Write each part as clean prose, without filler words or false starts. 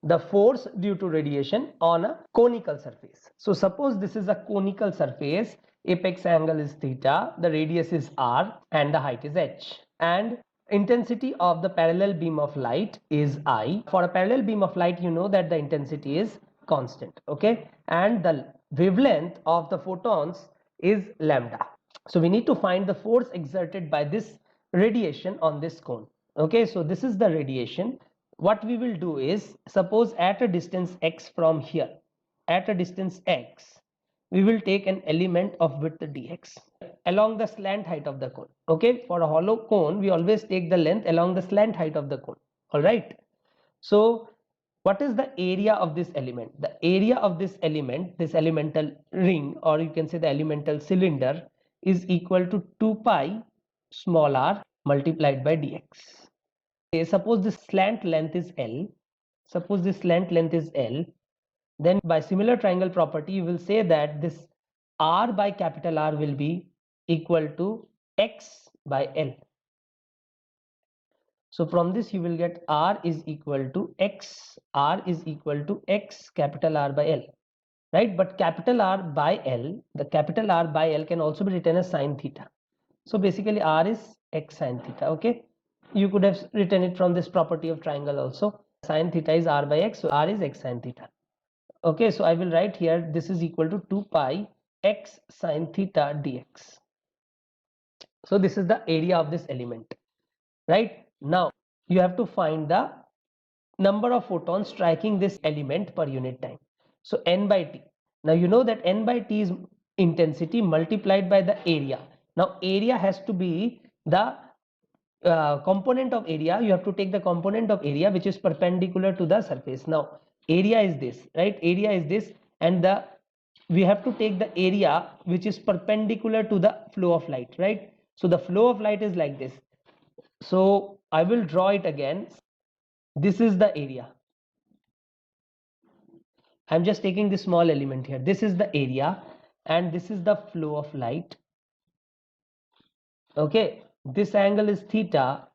The force due to radiation on a conical surface. So suppose this is a conical surface, apex angle is theta, the radius is r, and the height is h, and intensity of the parallel beam of light is I. For a parallel beam of light, you know that the intensity is constant, okay, and the wavelength of the photons is lambda. So we need to find the force exerted by this radiation on this cone. Okay, so this is the radiation. What we will do is, suppose at a distance x from here, at a distance x, we will take an element of width dx along the slant height of the cone. Okay, for a hollow cone we always take the length along the slant height of the cone. All right, so what is the area of this element? The area of this element, this elemental ring, or you can say the elemental cylinder, is equal to 2 pi small r multiplied by dx. Okay, suppose this slant length is L, suppose this slant length is L, then by similar triangle property you will say that this r by capital R will be equal to x by L. So from this you will get r is equal to x, r is equal to x capital R by L, right? But capital R by L, the capital R by L can also be written as sine theta. So basically r is x sine theta. Okay, you could have written it from this property of triangle also. Sine theta is r by x, so r is x sine theta. Okay, so I will write here this is equal to 2 pi x sine theta dx. So this is the area of this element, right? Now you have to find the number of photons striking this element per unit time. So n by t. Now you know that n by t is intensity multiplied by the area. Now area has to be the component of area. You have to take the component of area which is perpendicular to the surface. Now area is this, right? Area is this, and we have to take the area which is perpendicular to the flow of light, right? So the flow of light is like this. So I will draw it again. This is the area. I'm just taking this small element here. This is the area and this is the flow of light. Okay, this angle is theta,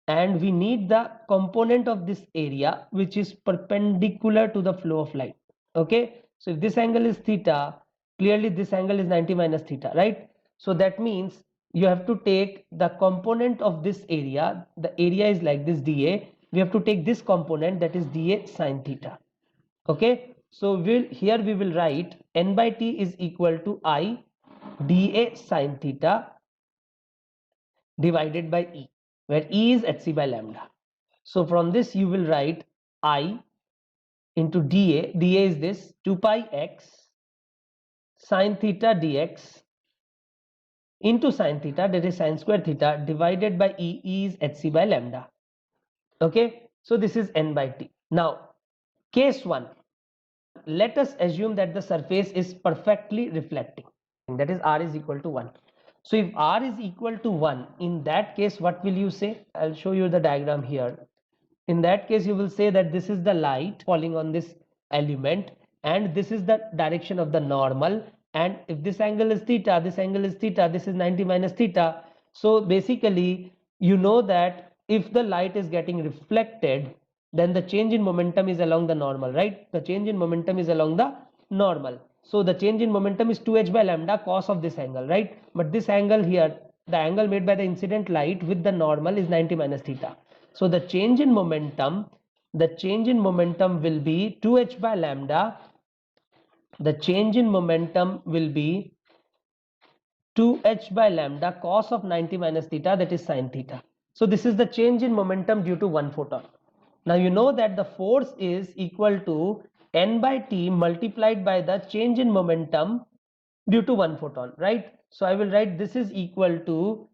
and we need the component of this area which is perpendicular to the flow of light. Okay, so if this angle is theta, clearly this angle is 90 minus theta, right? So that means you have to take the component of this area. The area is like this dA. We have to take this component, that is dA sine theta. Okay, so here we will write n by t is equal to I dA sine theta divided by E, where E is hc by lambda. So from this you will write I into dA. dA is this 2 pi x sine theta dx into sine theta, that is sine square theta, divided by E. E is hc by lambda. Okay, so this is n by t. Now case 1, let us assume that the surface is perfectly reflecting, that is r is equal to 1. So if r is equal to 1, in that case what will you say? I'll show you the diagram here. In that case you will say that this is the light falling on this element and this is the direction of the normal, and if this angle is theta, this angle is theta, this is 90 minus theta. So basically you know that if the light is getting reflected, then the change in momentum is along the normal, right? The change in momentum is along the normal. So the change in momentum is 2h by lambda cos of this angle, right? But this angle here, the angle made by the incident light with the normal is 90 minus theta. So the change in momentum will be 2h by lambda. The change in momentum will be 2h by lambda cos of 90 minus theta, that is sine theta. So this is the change in momentum due to one photon. Now you know that the force is equal to n by t multiplied by the change in momentum due to one photon, right? So I will write this is equal to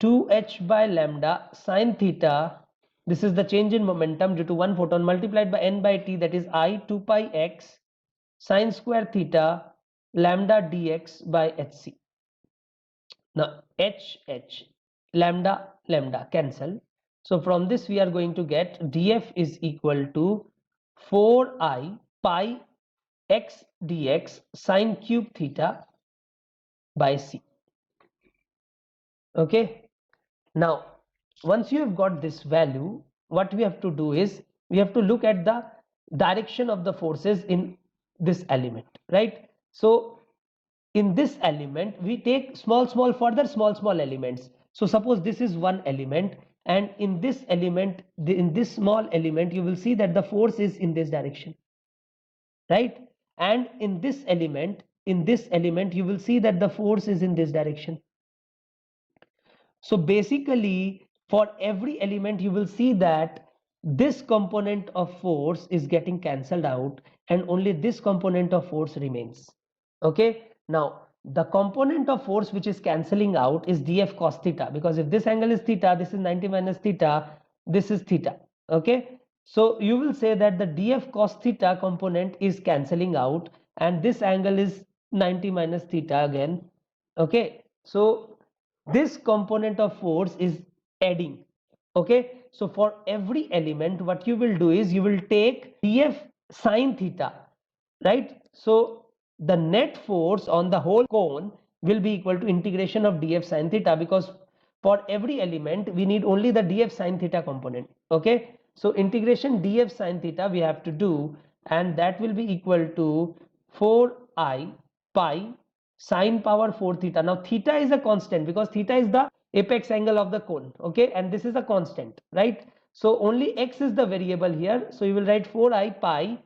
2h by lambda sine theta. This is the change in momentum due to one photon multiplied by n by t, that is I 2 pi x sine square theta lambda dx by hc. Now lambda cancel. So from this we are going to get df is equal to 4I pi x dx sine cube theta by c. Okay, now once you have got this value, what we have to do is we have to look at the direction of the forces in this element, right? So in this element we take further small elements. So suppose this is one element, and in this element, in this small element, you will see that the force is in this direction, right? And in this element you will see that the force is in this direction. So basically for every element you will see that this component of force is getting cancelled out and only this component of force remains. Okay, now the component of force which is cancelling out is df cos theta, because if this angle is theta, this is 90 minus theta, this is theta. Okay, so you will say that the df cos theta component is cancelling out and this angle is 90 minus theta again. Okay, so this component of force is adding. Okay, so for every element what you will do is you will take df sine theta, right? So the net force on the whole cone will be equal to integration of df sine theta, because for every element we need only the df sine theta component. Okay, so integration df sine theta we have to do, and that will be equal to 4I pi sine power 4 theta. Now theta is a constant because theta is the apex angle of the cone. Okay, and this is a constant, right? So only x is the variable here, so you will write 4I pi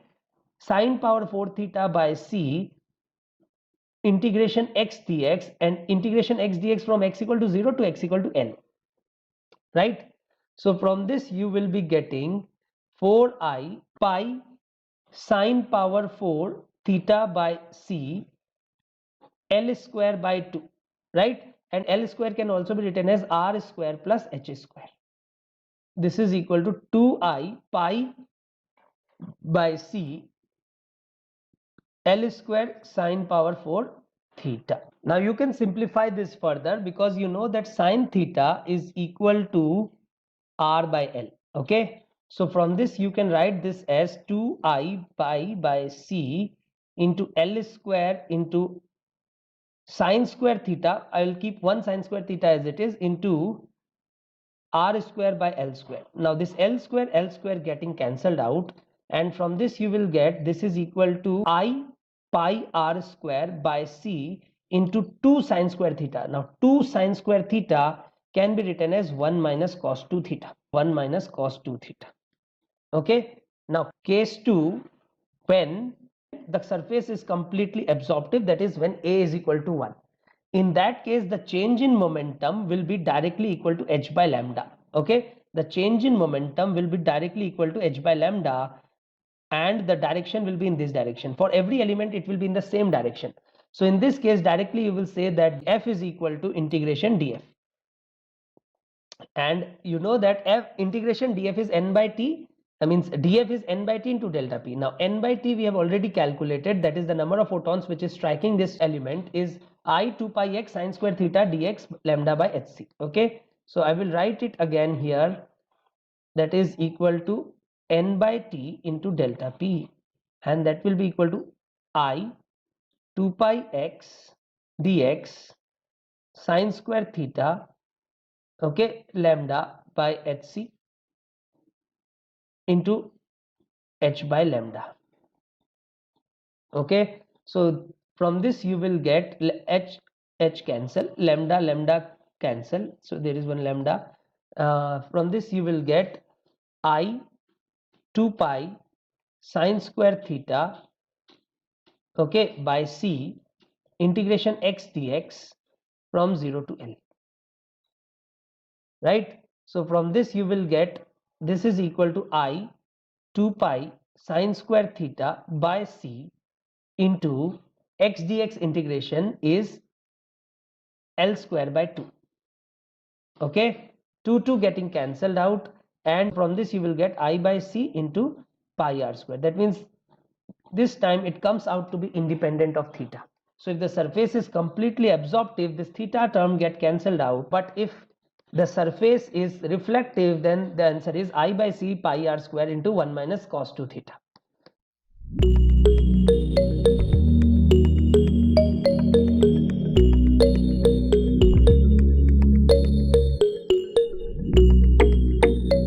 sine power 4 theta by c integration x dx, and integration x dx from x equal to 0 to x equal to l, right? So from this you will be getting 4I pi sine power 4 theta by c L square by 2, right? And L square can also be written as R square plus H square. This is equal to 2I pi by c L square sine power 4 theta. Now you can simplify this further, because you know that sine theta is equal to R by L. Okay, so from this you can write this as 2I pi by c into L square into sine square theta. I will keep one sine square theta as it is, into R square by L square. Now this L square getting cancelled out, and from this you will get this is equal to I pi R square by c into 2 sine square theta. Now 2 sine square theta can be written as 1 minus cos 2 theta. 1 minus cos 2 theta. Okay, now case 2, when the surface is completely absorptive, that is when A is equal to 1. In that case the change in momentum will be directly equal to h by lambda. Okay, the change in momentum will be directly equal to h by lambda, and the direction will be in this direction. For every element it will be in the same direction. So in this case directly you will say that f is equal to integration df, and you know that f integration df is n by t. That means df is n by t into delta p. Now n by t we have already calculated, that is the number of photons which is striking this element, is I 2 pi x sine square theta dx lambda by hc. Okay, so I will write it again here, that is equal to n by t into delta p, and that will be equal to I 2 pi x dx sine square theta, okay, lambda by hc into h by lambda. Okay, so from this you will get h cancel, lambda cancel, so there is one lambda. From this you will get I 2 pi sine square theta, okay, by c integration x dx from 0 to L, right? So from this you will get this is equal to I 2 pi sine square theta by c into x dx integration is L square by 2. Okay, 2 getting cancelled out, and from this you will get I by c into pi r square. That means this time it comes out to be independent of theta. So if the surface is completely absorptive, this theta term get cancelled out, but if the surface is reflective, then the answer is I by c pi r square into 1 minus cos 2 theta.